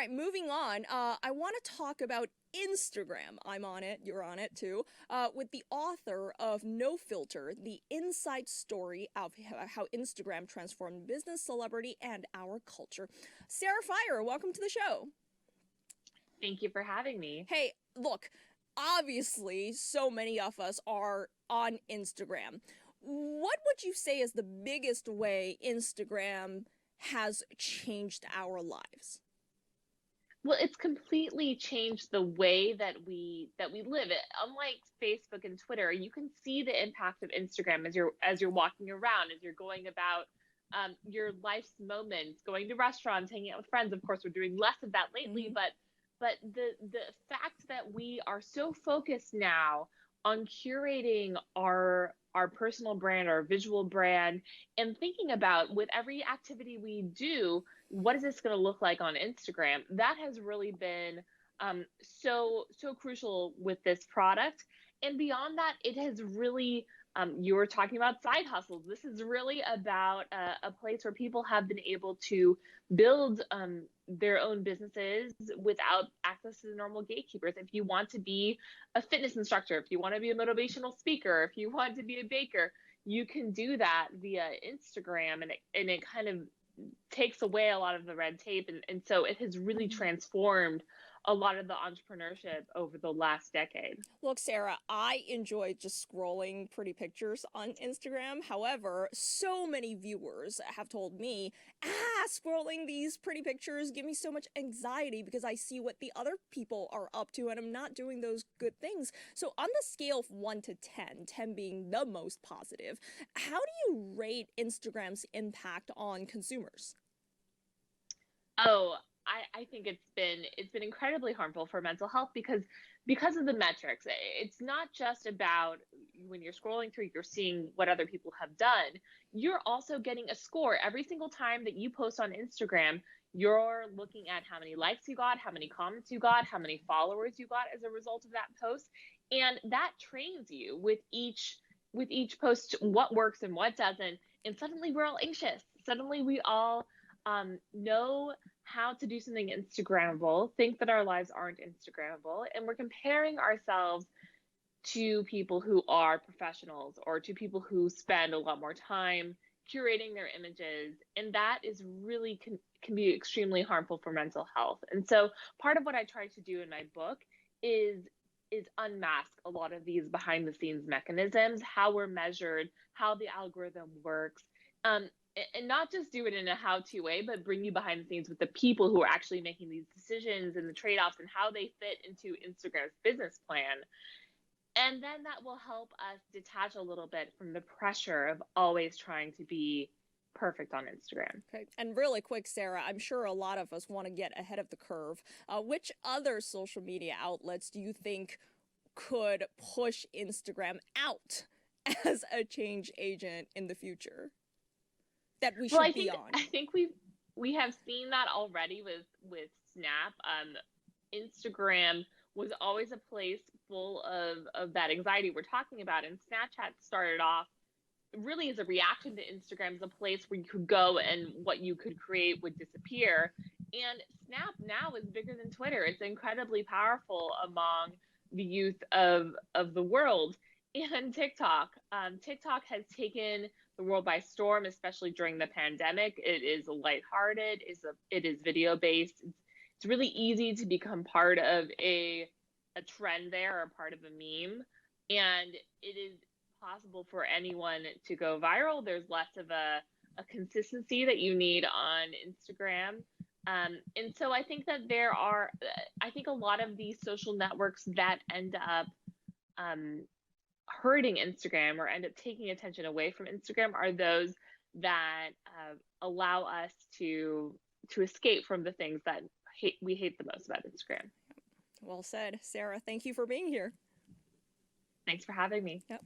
right, moving on. I want to talk about Instagram. I'm on it, you're on it too, with the author of No Filter, the inside story of how Instagram transformed business, celebrity, and our culture. Sarah Frier, welcome to the show. Thank you for having me. Hey, look, obviously, so many of us are on Instagram. What would you say is the biggest way Instagram has changed our lives? Well, it's completely changed the way that we live. It, unlike Facebook and Twitter, you can see the impact of Instagram as you're walking around, as you're going about your life's moments, going to restaurants, hanging out with friends. Of course, we're doing less of that lately, Mm-hmm. but the fact that we are so focused now on curating our personal brand, our visual brand, and thinking about with every activity we do, what is this going to look like on Instagram? That has really been so crucial with this product. And beyond that, it has really you were talking about side hustles. This is really about a place where people have been able to build their own businesses without access to the normal gatekeepers. If you want to be a fitness instructor, if you want to be a motivational speaker, if you want to be a baker, you can do that via Instagram, and it kind of takes away a lot of the red tape, and so it has really Mm-hmm. transformed a lot of the entrepreneurship over the last decade. Look, Sarah, I enjoy just scrolling pretty pictures on Instagram. However, so many viewers have told me, scrolling these pretty pictures give me so much anxiety because I see what the other people are up to and I'm not doing those good things. So, on the scale of 1 to 10, 10 being the most positive, how do you rate Instagram's impact on consumers? Oh, I think it's been incredibly harmful for mental health because of the metrics. It's not just about when you're scrolling through, you're seeing what other people have done. You're also getting a score every single time that you post on Instagram. You're looking at how many likes you got, how many comments you got, how many followers you got as a result of that post, and that trains you with each post what works and what doesn't. And suddenly we're all anxious. Suddenly we all know how to do something Instagrammable, think that our lives aren't Instagrammable, and we're comparing ourselves to people who are professionals or to people who spend a lot more time curating their images, and that is really can be extremely harmful for mental health. And so part of what I try to do in my book is unmask a lot of these behind the scenes mechanisms, how we're measured, how the algorithm works, um, and not just do it in a how-to way, but bring you behind the scenes with the people who are actually making these decisions and the trade-offs and how they fit into Instagram's business plan. And then that will help us detach a little bit from the pressure of always trying to be perfect on Instagram. Okay. And really quick, Sarah, I'm sure a lot of us want to get ahead of the curve. Which other social media outlets do you think could push Instagram out as a change agent in the future that we Well, should be on? I think we have seen that already with Snap. Instagram was always a place full of that anxiety we're talking about, and Snapchat started off really as a reaction to Instagram, as a place where you could go and what you could create would disappear. And Snap now is bigger than Twitter. It's incredibly powerful among the youth of the world. And TikTok, TikTok has taken the world by storm, especially during the pandemic. It is lighthearted. It is video based. It's really easy to become part of a trend there, or part of a meme, and it is possible for anyone to go viral. There's less of a consistency that you need on Instagram. And so I think that I think a lot of these social networks that end up um, hurting Instagram or end up taking attention away from Instagram are those that allow us to escape from the things that we hate the most about Instagram. Well said. Sarah, thank you for being here. Thanks for having me. Yep.